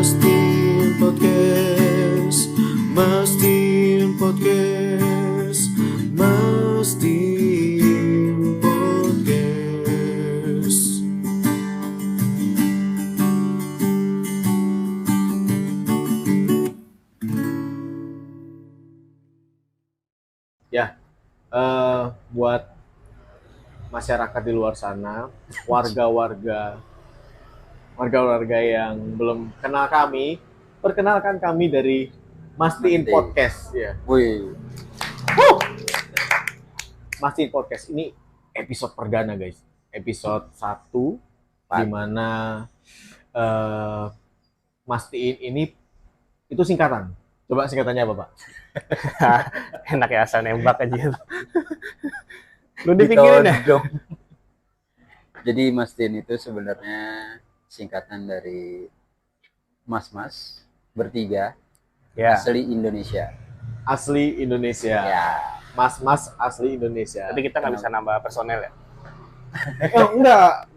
Mastiin Podcast, Mastiin Podcast, Mastiin Podcast. Ya, buat masyarakat di luar sana, warga-warga yang belum kenal kami, perkenalkan kami dari Mastiin Mastiin. Podcast ya. Wih, Mastiin Podcast ini episode perdana guys. Episode 1 di mana Mastiin ini itu singkatan. Coba singkatannya apa, Pak? Enak ya asal nembak aja. Lu dipikirin ya? ditodong. Jadi Mastiin itu sebenarnya singkatan dari mas-mas bertiga Ya. asli Indonesia. Asli Indonesia. Ya, Mas-mas asli Indonesia. Tapi kita nggak bisa nambah personel ya. Enggak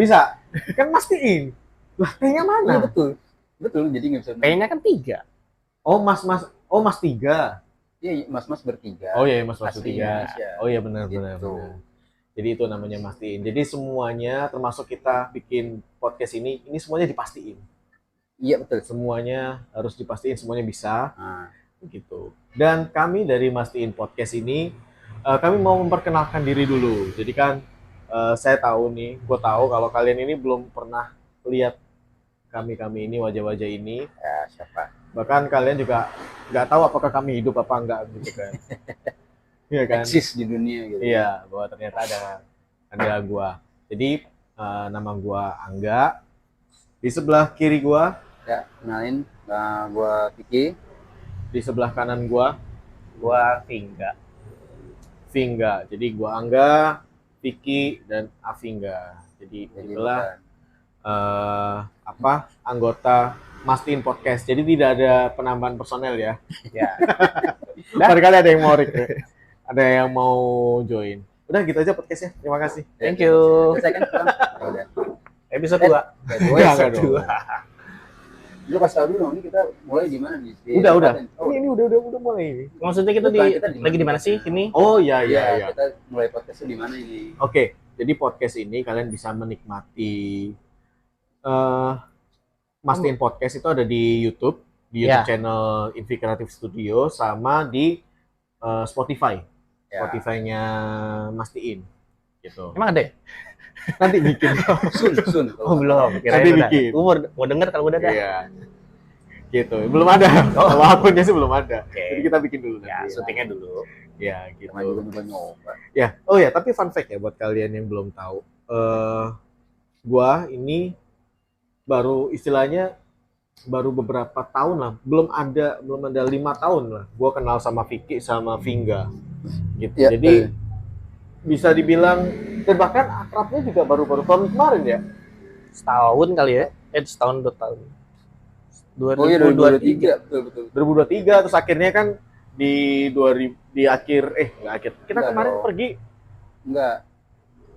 bisa. Kan Mastiin. Lah, kayaknya mana? iya betul. Jadi nggak bisa. Kayaknya kan 3. Oh, Mas 3. Iya, mas-mas bertiga. Oh iya, Mas Asli 3. Indonesia. Oh iya, benar. Gitu. Jadi itu namanya Mastiin. Jadi semuanya termasuk kita bikin podcast ini semuanya dipastiin. Iya betul. Semuanya harus dipastiin, semuanya bisa Nah, gitu. Dan kami dari Mastiin Podcast ini kami mau memperkenalkan diri dulu. Jadi kan saya tahu nih, gue tahu kalau kalian ini belum pernah lihat kami ini, wajah-wajah ini. ya siapa? Bahkan kalian juga nggak tahu apakah kami hidup apa enggak gitu kan. Iya kan? Eksis di dunia gitu. Iya, bahwa ternyata ada gua. Jadi nama gua Angga. Di sebelah kiri gua, Ya, kenalin, gua Vicky. di sebelah kanan gua Gua Vingga. Vingga. Jadi gua Angga, Vicky dan Avingga. Jadi Jadi itulah anggota Mastiin Podcast. Jadi tidak ada penambahan personel ya. Ya. Barangkali ada yang mau request, ada yang mau join. Udah gitu aja podcastnya. Terima kasih. Thank you. Saya kan pulang. Ya udah. Episode 2. Enggak dong. Lu kasih tau dulu, ini kita mulai di mana nih? Udah. Oh, Ini udah mulai ini. Maksudnya kita Bukan, kita di lagi di mana? mana sih ini? Oh iya. Kita mulai podcastnya di mana ini? Oke, jadi podcast ini kalian bisa menikmati Mastiin Podcast itu ada di YouTube Ya. channel Invi Creative Studio sama di Spotify. Ya. Spotify-nya Mastiin gitu. Emang ada ya? Nanti bikin. Sun. Oh, belum. Kirain Nanti udah. bikin. Gua mau denger kalau udah ada. Iya. Gitu. Belum ada. Kalau akunnya sih belum ada. Oke. Jadi kita bikin dulu Ya, nanti. syutingnya dulu. Ya, gitu. Sama juga nyoba nyoba. Ya, oh ya, tapi fun fact ya buat kalian yang belum tahu. Gua ini baru istilahnya baru beberapa tahun lah, belum ada 5 tahun lah. Gua kenal sama Vicky sama Vingga. Gitu. Ya, Jadi bisa dibilang dan bahkan akrabnya juga baru tahun kemarin ya. Setahun kali ya? Setahun 2 tahun. Oh iya, 2023. Betul. 2023 terus akhirnya kan di 2000 di akhir nggak akhir. Kita Enggak kemarin dong. pergi Enggak.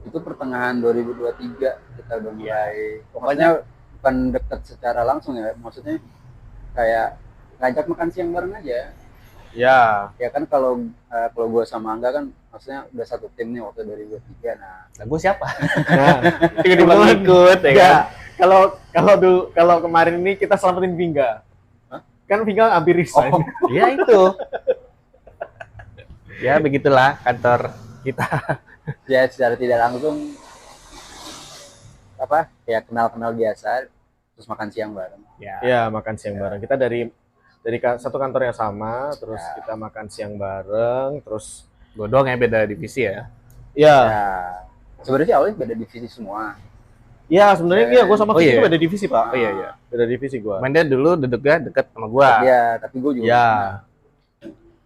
Itu pertengahan 2023 kita udah mulai. Pokoknya bukan dekat secara langsung ya. Maksudnya kayak ngajak makan siang bareng aja. ya. Ya kan kalau gua sama Angga kan maksudnya udah satu tim nih waktu 2023. Nah, Nah, gua siapa? Nah, Tiba-tiba ikut ya kan? Enggak. Kalau kemarin ini kita selamatin Vingga. Hah? Kan Vingga hampir resign. Oh. Ya itu. Ya begitulah kantor kita. ya secara tidak langsung ya kenal biasa terus makan siang bareng. Ya. Ya, makan siang bareng. Kita dari satu kantor yang sama, terus kita makan siang bareng, terus Gua doang yang beda divisi ya. ya, Ya, sebenarnya sih awalnya beda divisi semua. ya sebenarnya iya gue sama Oh, Vicky iya. itu beda divisi, Pak. Oh iya. Beda divisi gua. Cuman dia dulu duduknya deket sama gua. Ya, tapi gue juga. Ya.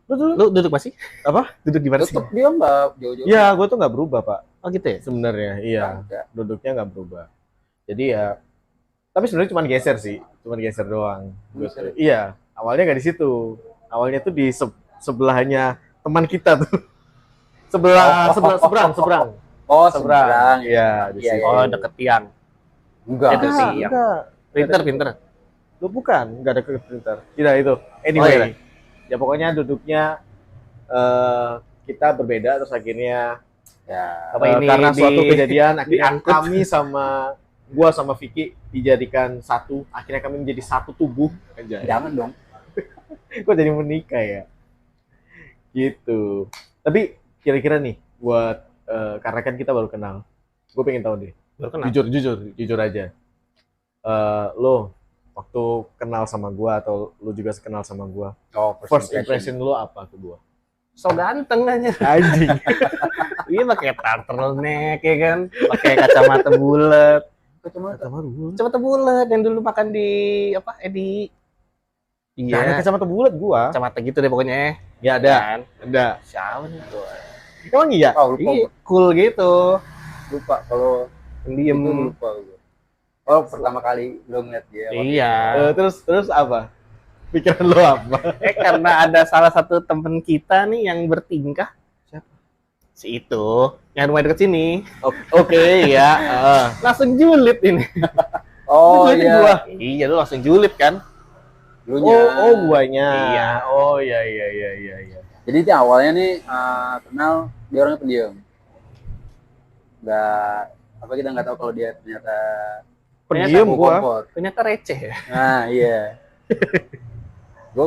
Lu duduk masih? Apa? Duduk di mana sih? Tetap dia nggak jauh-jauh. Ya, gue tuh nggak berubah, Pak. Oh gitu ya? Sebenarnya, iya. Nggak. Duduknya nggak berubah. Jadi ya, tapi sebenarnya cuma geser sih, cuma geser doang. Geser. Iya, awalnya nggak di situ. Awalnya tuh di sebelahnya teman kita tuh. Seberang. Oh, seberang. Iya, di Iya, situ. Oh deket tiang. Enggak. Itu sih yang enggak. pinter. Lu bukan, nggak ada ke printer. Tidak itu. Anyway, Oh, iya. ya pokoknya duduknya kita berbeda terus akhirnya Ya. Apa ini karena di- suatu kejadian akhirnya diangkut? kami gua sama Vicky dijadikan satu. Akhirnya kami menjadi satu tubuh. Anjay. Jangan dong. Kok jadi menikah ya? Gitu. Tapi kira-kira nih buat karena kan kita baru kenal. Gue pengen tahu deh. Baru kenal. Jujur aja. Lo waktu kenal sama gua atau lu juga kenal sama gua, Oh, first impression lu apa ke gua? So ganteng aja. Anjing. Iya pakai turtleneck ya kan, pakai kacamata bulat. Kacamata. Kacamata bulat yang dulu makan di apa? Di Gak ada iya, kacamata bulat gua. kacamata gitu deh pokoknya. Ya ada. Kan? Ada. Siapa nih tuh? Emang iya? Oh, lupa. Iya, cool gitu. Lupa kalau Diem. itu lupa gue. Oh, pertama kali lo ngeliat dia. Iya. Terus apa? Pikiran lu apa? Karena ada salah satu temen kita nih yang bertingkah. Siapa? Si itu, yang rumah deket sini. Oke, ya. Langsung julid ini. Oh Itu iya. gua. Iya, lu langsung julid kan? Lunya. Guanya. Iya. Oh, iya. Jadi itu awalnya nih kenal dia orangnya pendiam. Kita nggak tahu kalau dia ternyata Pendiam gua. kompor. Ternyata receh ya. Nah iya. Gue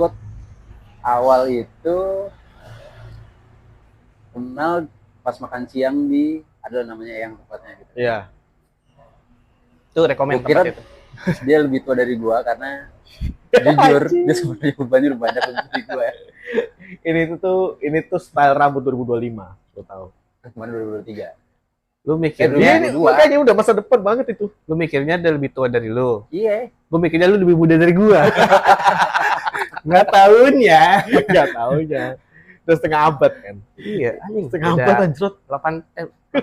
awal itu kenal pas makan siang di adalah namanya yang tempatnya gitu. Iya. Tuh rekomend Gua kira- tempat itu. Dia lebih tua dari gua karena jujur dia sebenarnya bebannya lebih banyak dari gua ya. Ini tuh style rambut 2025, lu tahu. Kemarin 2023. Lu Iya, mikirnya, Ini 2022. makanya udah masa depan banget itu. lu mikirnya dia lebih tua dari lu. Iya. Gue mikirnya lu lebih muda dari gua. Nggak tahunya. Enggak taunya. Udah setengah abad kan. Iya, anjing. Setengah Beda abad anjrot. 8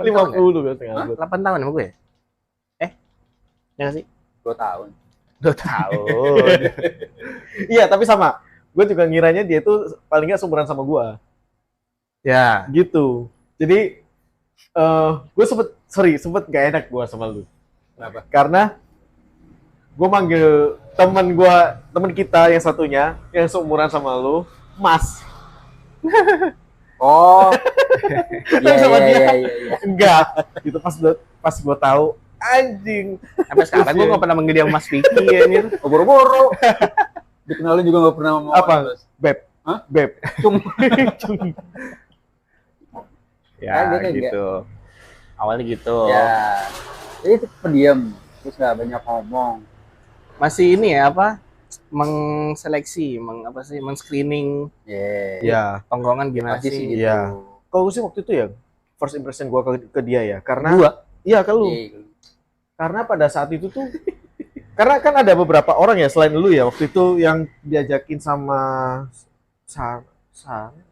50 kan setengah abad. 8 tahun sama gue. Ya nggak sih? 2 tahun. 2 tahun. Iya, tapi sama. Gue juga ngiranya dia tuh paling nggak seumuran sama gue. Ya, Gitu. Jadi gue sempet gak enak gue sama lu. Kenapa? Karena gue manggil temen kita yang satunya yang seumuran sama lu, Mas. Oh. Tapi sama dia. Iya. Enggak. Gitu pas gue tahu anjing. sampai sekarang gue nggak pernah manggil dia Mas Vicky ya nih. Oh, boro-boro. Dikenalin juga nggak pernah ngomong Apa? Mas. Beb. Hah? Beb. Cung. Ya, dia kayak gitu. Awalnya gitu. Ya. Jadi itu pendiam, terus nggak banyak ngomong. Masih ini ya apa? Mengseleksi, men-screening Iya. Ya. tongkrongan gimana Pasti sih sih? gitu. Iya. Kalau sih waktu itu ya first impression gue ke dia ya, karena Gua. iya ke lu. Iya. Karena pada saat itu tuh karena kan ada beberapa orang ya selain lu ya waktu itu yang diajakin sama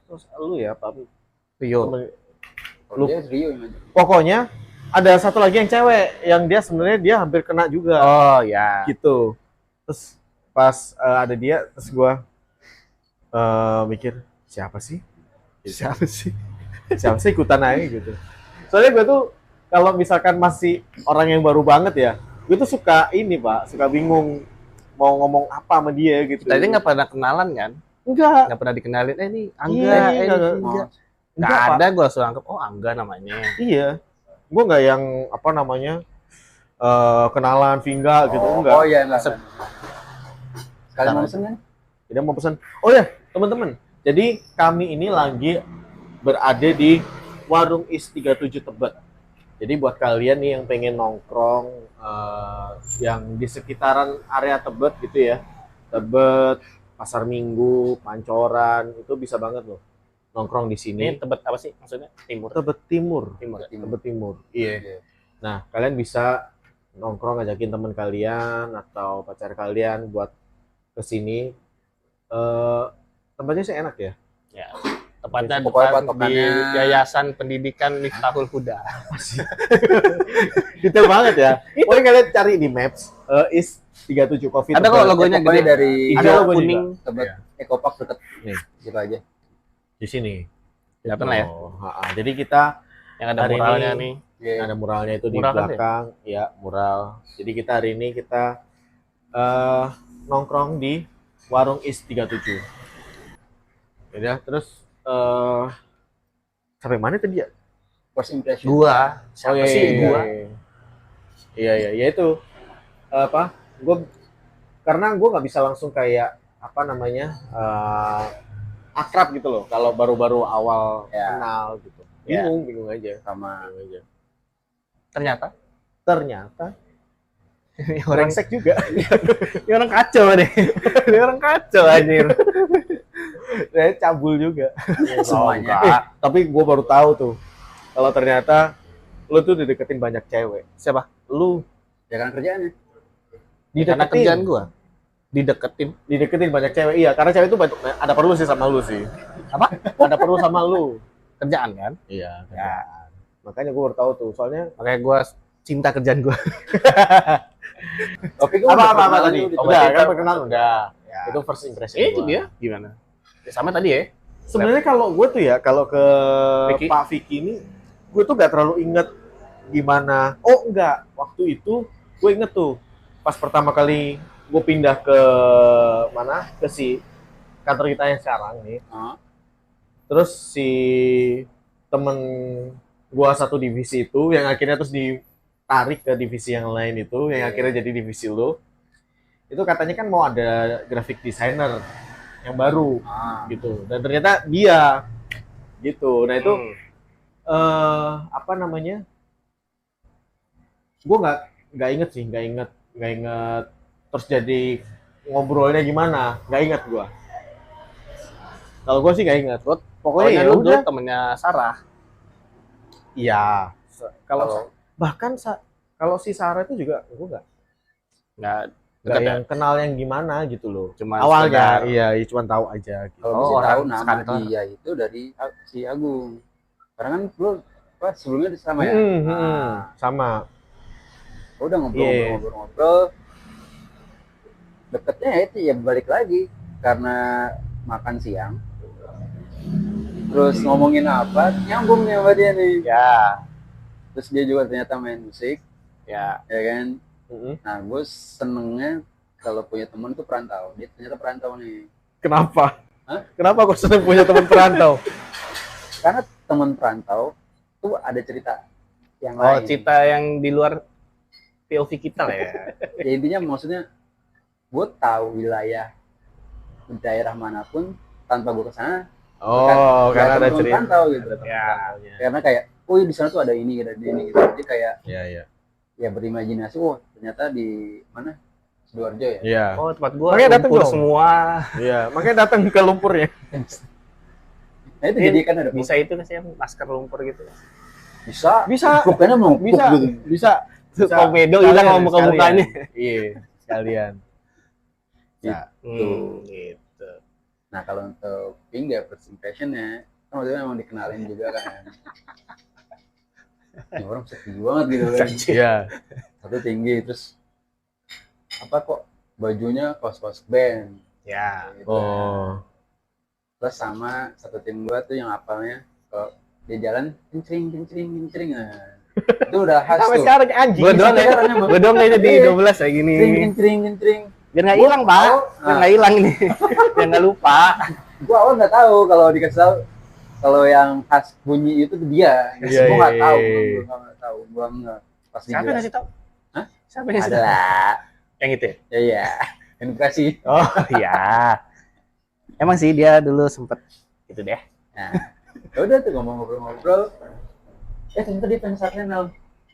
terus lu ya Pak. Rio. Kalau Lu- dia Rio yang ngajak. Pokoknya ada satu lagi yang cewek yang dia sebenarnya dia hampir kena juga Oh ya. gitu. Terus pas ada dia terus gua mikir siapa sih? Siapa sih ikutan aja gitu. Soalnya gue tuh kalau misalkan masih orang yang baru banget ya, gue tuh suka ini Pak, suka bingung mau ngomong apa sama dia gitu. Tadi nggak pernah kenalan kan? Enggak. Nggak pernah dikenalin. Ini Angga, Iya, ini enggak. enggak. Oh, Nggak Pak. ada, gue langsung anggap, oh Angga namanya. Iya. Gue nggak yang apa namanya kenalan Vingga gitu enggak. Oh iya enggak. Sep- Sekali Sama. mau pesen kan? Tidak mau pesan. Oh ya, teman-teman. Jadi kami ini lagi berada di Warung Is 37 Tebet. Jadi buat kalian nih yang pengen nongkrong yang di sekitaran area Tebet gitu ya. Tebet, Pasar Minggu, Pancoran, itu bisa banget loh nongkrong di Ini sini. Tebet apa sih maksudnya? Timur. Tebet Timur. Timur. Ya? Tebet Timur. Iya. Iya. Nah, kalian bisa nongkrong ngajakin teman kalian atau pacar kalian buat kesini. Tempatnya sih enak ya. Ya. Tepatnya Pokoknya depan di patokannya- Yayasan Pendidikan Miftahul Huda. Detail banget ya. Boleh kalian cari di Maps. Is 37 Coffee. Ada kok Tebet. logonya Pokoknya gede. dari Ada Hijau, logo kuning. Tebet Iya. Ecopark deket. Nih. Gitu aja. Di sini. Kelihatan lah ya. Oh, Jadi kita Yang ada Hari muralnya ini- nih. Iya. ada muralnya itu di Mural kan belakang, ya mural. Jadi kita hari ini kita nongkrong di warung Is 37. Ya, terus sampai mana tadi ya? First impression. Gua, siapa sih gua? Iya, ya itu apa? Karena gue nggak bisa langsung kayak apa namanya akrab gitu loh. Kalau baru-baru awal Ya. kenal gitu, Ya. bingung aja. Sama Bingung aja. Ternyata Ternyata orang brengsek juga. ini orang kacau deh. Ini orang kacau anjir. Saya cabul juga. semuanya. Tapi gue baru tahu tuh kalau ternyata lu tuh dideketin banyak cewek. Siapa? Lu Ya kan kerjaannya. Karena kerjaan gua dideketin banyak cewek. Iya, karena cewek itu ada perlu sih sama lu sih. Apa? Ada perlu sama lu. kerjaan kan. Iya. Ya, Makanya gue baru tahu tuh. Soalnya makanya gua cinta kerjaan gua. Oke, apa tadi? Udah, Udah kita- kan perkenalan udah. Ya. Itu first impression. Itu gua. dia gimana? Ya, sama tadi ya. Sebenarnya kalau gue tuh ya, kalau ke Vicky? Pak Vicky ini, gue tuh gak terlalu inget gimana. Oh enggak, waktu itu gue inget tuh pas pertama kali gue pindah ke mana, ke si kantor kita yang sekarang nih. Ah. Terus si temen gue satu divisi itu yang akhirnya terus ditarik ke divisi yang lain itu, yang akhirnya jadi divisi lo. Itu katanya kan mau ada graphic designer yang baru Ah. gitu, dan ternyata dia gitu. Nah itu apa namanya, gue nggak inget sih, nggak inget terus jadi ngobrolnya gimana, nggak inget gue. Kalau gue sih nggak inget. Pokoknya Pokoknya ya lu dulu udah. temennya Sarah. Iya. Kalau bahkan kalau si Sarah itu juga gue nggak nggak nggak dekat ya? yang kenal yang gimana gitu loh. Cuma Awalnya sekedar- iya cuma tahu aja gitu. Kalau Oh, bisa orang tahu nama sekantor. dia itu dari si Agung. Karena kan lu apa sebelumnya sama ya. Sama. Udah Iya. ngobrol-ngobrol. Deketnya ya itu ya balik lagi karena makan siang. Terus ngomongin apa? Nyambung nih sama dia nih. Ya, Terus dia juga ternyata main musik, ya. ya kan? Mm-mm. Nah, gue senengnya kalau punya temen tuh perantau. Dia ternyata perantau nih. Kenapa? Hah? Kenapa kok seneng punya teman perantau? Karena teman perantau tuh ada cerita yang Oh, lain. cita yang di luar POV kita lah ya. Ya, intinya maksudnya gue tahu wilayah daerah manapun tanpa gue kesana. Oh, karena ada temen cerita. perantau gitu. Ya. Karena kayak, oh di sana tuh ada ini, ada ini gitu. Jadi kayak Iya, iya. ya berimajinasi, oh ternyata di mana? Sidoarjo ya. Iya. Oh, tempat gua Makanya dateng lumpur dong. semua. Iya, makanya datang ke lumpurnya. Nah itu jadi kan ada Bisa itu nggak sih yang masker lumpur gitu. bisa Bisa, pokoknya mau bisa, gitu. bisa. Komedo hilang sama muka-mukanya. Iya, sekalian. Ya, Gitu. Nah kalau untuk Pink ya first impressionnya kan waktu itu memang dikenalin juga kan. Ini orang sepi banget gitu kan. iya. Satu tinggi terus apa kok bajunya kaos-kaos band. Ya. Gitu. Oh, Terus sama satu tim gua tuh yang apalnya kalau di jalan kencring. Nah, itu udah khas sampai tuh. sekarang anjing. Gua doang ya. Sekarang emang. Gua doang kayaknya di Iya. 12 kayak gini. Kencring. Biar nggak hilang, Pak. tahu. Biar nggak hilang nih. Biar nggak lupa. Gua awal nggak tahu kalau dikasih tahu kalau yang khas bunyi itu tuh dia. Iya, Gua nggak iya, tahu, iya. gua nggak tahu, gua nggak pas Siapa yang dijelasin. ngasih tahu? Hah? Siapa yang ngasih Ada tahu? lah. Yang itu ya? Ya iya. Edukasi. Oh, iya. Emang sih dia dulu sempet itu deh. Nah, ya udah tuh ngobrol-ngobrol. Ternyata dia fans Arsenal.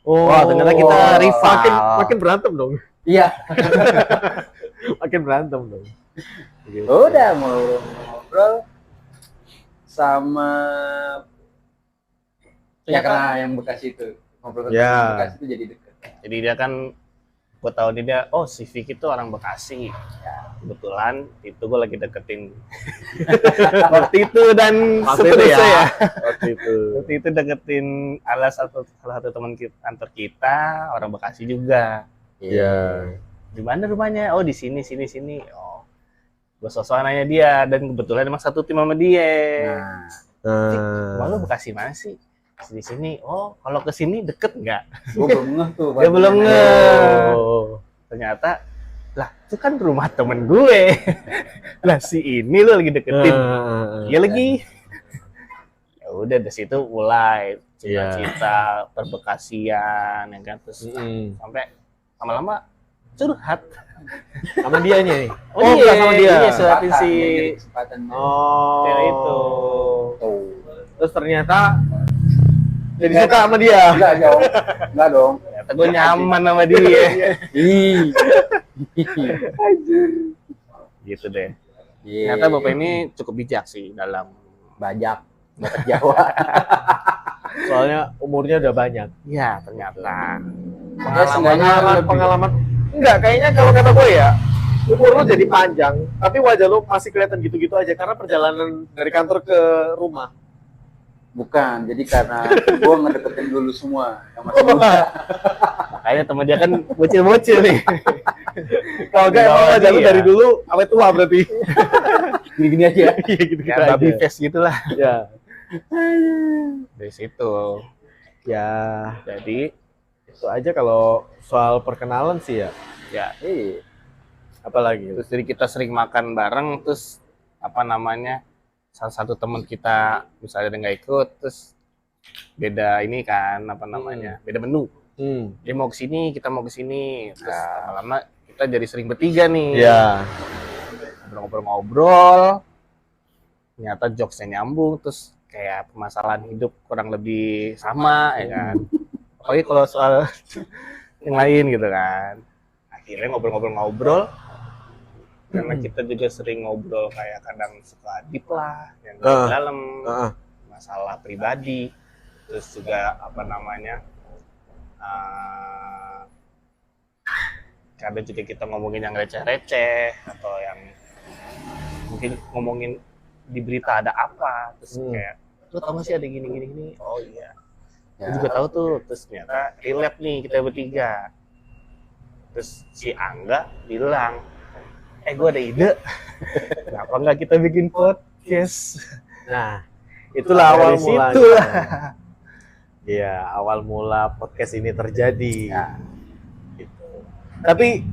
Oh, Wah, ternyata kita rival. Makin berantem dong. Iya. Makin berantem dong. Gitu. Udah ngobrol sama ya karena yang Bekasi itu ngobrol Ya. sama Bekasi itu jadi deket. Jadi dia kan gue tahu dia, oh si Vicky itu orang Bekasi. Ya, kebetulan itu gue lagi deketin waktu itu dan Waktu itu seterusnya ya. ya. Waktu itu. Waktu itu deketin salah satu teman kantor kita orang Bekasi juga. Iya. Di mana rumahnya? Oh di sini. Oh, gue sosokan nanya dia dan kebetulan emang satu tim sama dia. Nah, Wah, lu Bekasi mana sih? Di sini. Oh, kalau ke sini deket nggak? gue belum ngeh tuh. Dia belum ngeh. Oh. Ternyata lah itu kan rumah temen gue. Lah si ini lo lagi deketin. Dia lagi. Ya udah dari situ mulai cita-cita perbekasian, ya kan, terus sampai lama-lama curhat sama dianya nih. Oh, enggak sama dia. Iya, suapin si kesempatan. Oh. cewek itu. Terus ternyata jadi suka sama dia. Enggak dong. Ternyata gue nyaman sama dia. Ih. Gitu deh. Iya. Ternyata bapak ini cukup bijak sih dalam bajak bahasa Jawa. Soalnya umurnya udah banyak. ya ternyata Ya, seenggaknya Pengalaman enggak, kayaknya kalau kata gue ya, umur lu jadi panjang, tapi wajah lu masih kelihatan gitu-gitu aja karena perjalanan dari kantor ke rumah. bukan, jadi karena gua ngedeketin dulu semua yang masih muda. makanya temen dia kan bocil-bocil nih. Kalau enggak emang wajah lu dari dulu awet tua berarti. Gini-gini aja. Iya gitu-gitu Ya, baby aja. face gitulah. Ya. Dari situ. Ya, Jadi itu aja kalau soal perkenalan sih ya. ya Iya. Apalagi? terus jadi kita sering makan bareng, terus apa namanya, salah satu teman kita misalnya dia nggak ikut, terus beda ini kan apa namanya, beda menu, dia mau kesini kita mau kesini, terus lama-lama kita jadi sering bertiga nih, Ya. ngobrol-ngobrol, ternyata jokesnya nyambung, terus kayak permasalahan hidup kurang lebih sama ya kan, apalagi kalau soal yang lain gitu kan. Akhirnya ngobrol-ngobrol karena kita juga sering ngobrol kayak kadang suka deep lah yang dalam masalah pribadi, terus juga apa namanya, kadang juga kita ngomongin yang receh-receh atau yang mungkin ngomongin di berita ada apa, terus kayak lu tau gak sih ada gini, oh iya gue juga tahu tuh, terus ternyata relate nih kita bertiga. Terus si Angga bilang, gue ada ide, kenapa nggak kita bikin podcast? Nah, itulah awal Dari mulanya. situ lah. Iya, awal mula podcast ini terjadi. Ya. Gitu. Tapi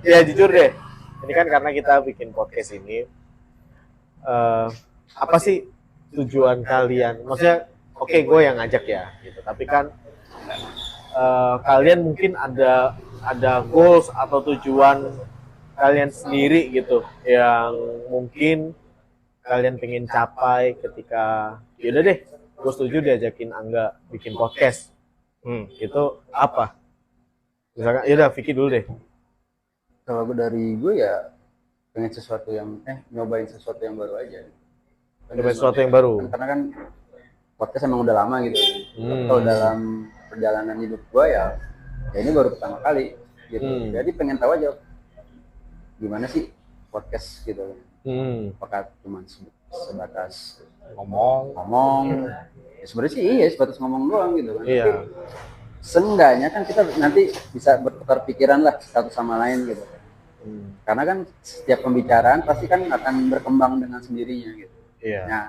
ya jujur deh, ini kan karena kita bikin podcast ini, apa sih tujuan kalian? Maksudnya, oke, gue yang ngajak ya, gitu. Tapi kan kalian mungkin ada goals atau tujuan kalian sendiri gitu, yang mungkin kalian pengen capai ketika, yaudah deh, gue setuju diajakin Angga bikin podcast. Itu apa? Misalkan, yaudah Vicky dulu deh. Kalau dari gue ya pengen sesuatu yang nyobain sesuatu yang baru aja. Nyobain sesuatu yang baru. Karena kan podcast emang udah lama gitu. Kalau dalam perjalanan hidup gue ya ini baru pertama kali gitu. Jadi pengen tahu aja gimana sih podcast gitu. Apakah cuma sebatas ngomong. Ya, sebenarnya sih iya sebatas ngomong doang gitu kan. Iya. Tapi seenggaknya kan kita nanti bisa bertukar pikiran lah satu sama lain gitu. Karena kan setiap pembicaraan pasti kan akan berkembang dengan sendirinya gitu. Iya. Nah,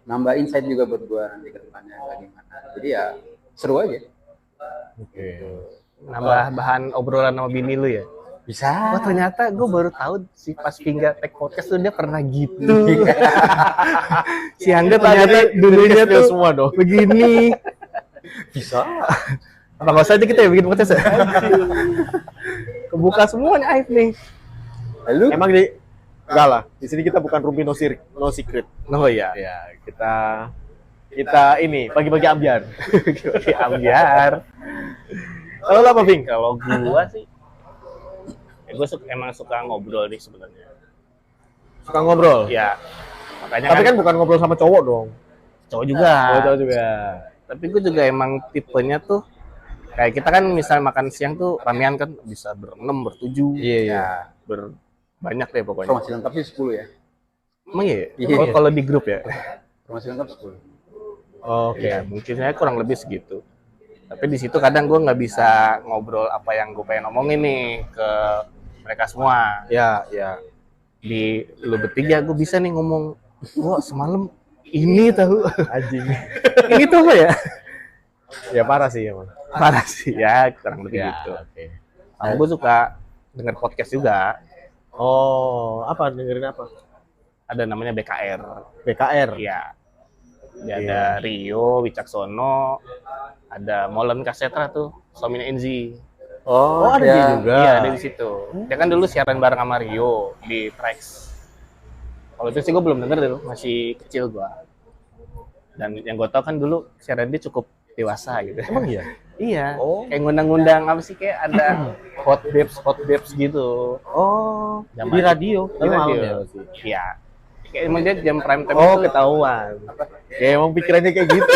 nambah insight juga buat gua nanti ke depannya bagaimana. Jadi ya seru aja. Oke. Nambah bahan obrolan sama bini lu ya? Bisa. Oh ternyata gue baru tahu si pas Pingga Tech Podcast tuh dia pernah gitu. Si Angga ternyata dulunya tuh semua dong. begini. Bisa. Apa nggak usah aja kita ya bikin podcast ya? Kebuka semuanya aib nih. Lalu Emang enggak lah. Di sini kita bukan Rumpi no secret. Oh iya. Ya, kita ini pagi-pagi ambiar. Oke, ambiar. Kalau lo apa, Bing? Kalau gua sih, gue emang suka ngobrol nih sebenarnya. Suka ngobrol. Ya, makanya Tapi kan bukan ngobrol sama cowok dong. cowok juga. Cowok juga. Tapi gue juga emang tipenya tuh kayak kita kan misalnya makan siang tuh ramean kan bisa berenam, bertujuh. Iya. Banyak deh pokoknya. informasi lengkap sih 10 ya. Emang iya? Iya. Oh, kalau di grup ya? Informasi lengkap 10. Oke. Ya, mungkin saya kurang lebih segitu. Tapi di situ kadang gue nggak bisa ngobrol apa yang gue pengen omongin nih ke mereka semua. Ya. Di lu bertiga gue bisa nih ngomong, wah semalam ini tahu. Anjing. Ini tuh apa ya? Ya parah sih emang. Parah sih ya, kurang lebih Ya, gitu. oke. Sama gue suka denger podcast juga. Oh, apa dengerin apa? Ada namanya BKR. BKR. Iya. Iya. Ada Rio Wicaksono, ada Molen Kasetra tuh, Somina Enzi. Oh, ada ya. dia juga. Iya, ada di situ. Dia kan dulu siaran bareng sama Rio di Trax. Kalau itu sih gue belum denger dulu, masih kecil gua. Dan yang gue tau kan dulu siaran dia cukup dewasa gitu. Emang iya? Iya. Oh. Kayak ngundang-ngundang apa sih, kayak ada hot babes gitu. Oh, Zaman di radio. Di Tapi malam radio. ya sih. Iya. Kayak emang dia jam prime time Oh, itu ketahuan. Ya emang pikirannya kayak gitu.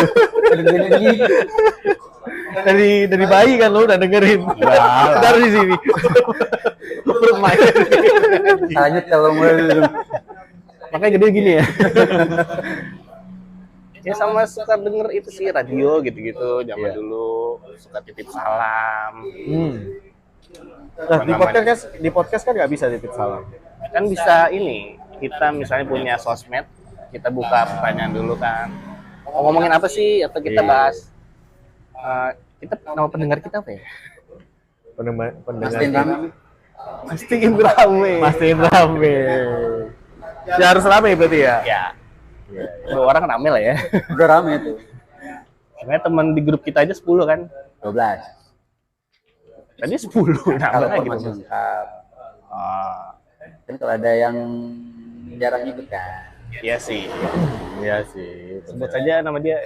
dari bayi kan lo udah dengerin. Dari sini. Bermain. Lanjut kalau mulai Makanya gede gini ya. Ya sama suka denger itu sih radio gitu-gitu zaman Iya. dulu, suka titip salam. Nah, di podcast kan nggak bisa titip salam. Kan bisa ini, kita misalnya punya sosmed, kita buka pertanyaan dulu kan. Mau ngomongin apa sih atau kita Iya. bahas kita nama pendengar kita apa ya? Pendengar Mastiin rame. Mastiin rame. Mastiin rame. Ya harus rame berarti ya. Ya. Dua orang rame lah ya. Udah rame tuh. Karena teman di grup kita aja 10 kan. 12. Tadi 10 Kalau nambah informasi gitu. lengkap. Ah, Kan kalau ada yang jarang ikut kan. iya sih. Iya sih. Sebut saja nama dia.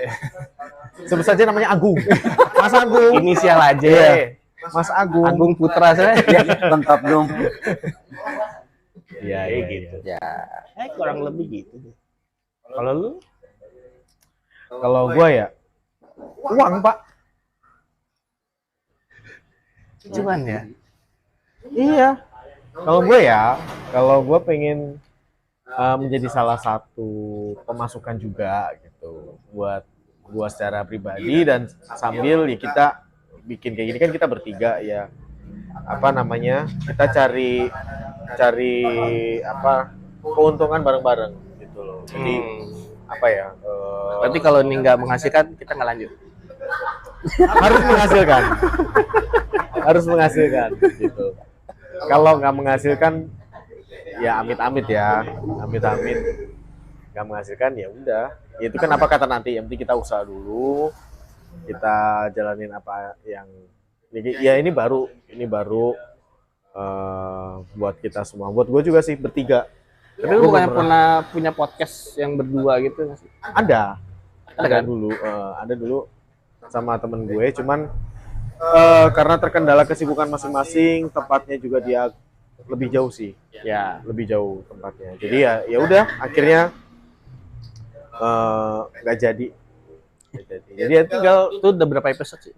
Sebut saja namanya Agung. Mas Agung. Inisial aja. Iya. Mas Agung. Agung Putra saya. Ya, lengkap dong. Iya, Kayak iya, gitu. iya. Ya, Kurang lebih gitu. Kalau lu? Kalau gua ya uang, Pak. Cuman ya. Iya. Kalau gue pengen menjadi salah satu pemasukan juga gitu buat gua secara pribadi, dan sambil ya kita bikin kayak gini kan kita bertiga ya, apa namanya, kita cari apa keuntungan bareng-bareng gitu loh. Jadi apa ya? Berarti kalau ini nggak menghasilkan, kita nggak lanjut. harus menghasilkan, harus menghasilkan gitu. Kalau nggak menghasilkan, ya amit-amit ya, amit-amit nggak menghasilkan, ya udah. Ya itu kan apa kata nanti, yang penting kita usaha dulu, kita jalanin apa yang ya ini baru buat kita semua, buat gue juga sih bertiga. Tapi lu bukannya pernah punya podcast yang berdua gitu nggak sih? Ada kan? ada dulu sama temen gue, cuman karena terkendala kesibukan masing-masing, tempatnya juga dia lebih jauh sih, Ya. lebih jauh tempatnya. Jadi ya udah akhirnya nggak jadi. Jadi ya tinggal Itu udah berapa episode sih?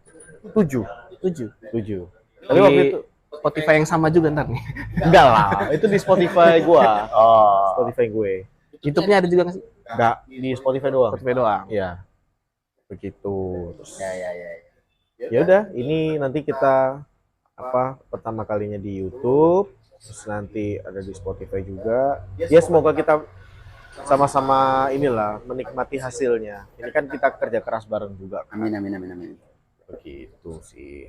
7. 7. Tapi waktu itu Spotify yang sama juga ntar nih. enggak lah, itu di Spotify gua. Oh. Spotify gue. YouTube-nya ada juga nggak sih? Enggak, di Spotify doang. Spotify doang. Iya. Begitu. Terus ya. ya udah, ini nanti kita apa pertama kalinya di YouTube, terus nanti ada di Spotify juga. Ya semoga kita sama-sama inilah menikmati hasilnya. Ini kan kita kerja keras bareng juga. Amin. Begitu sih.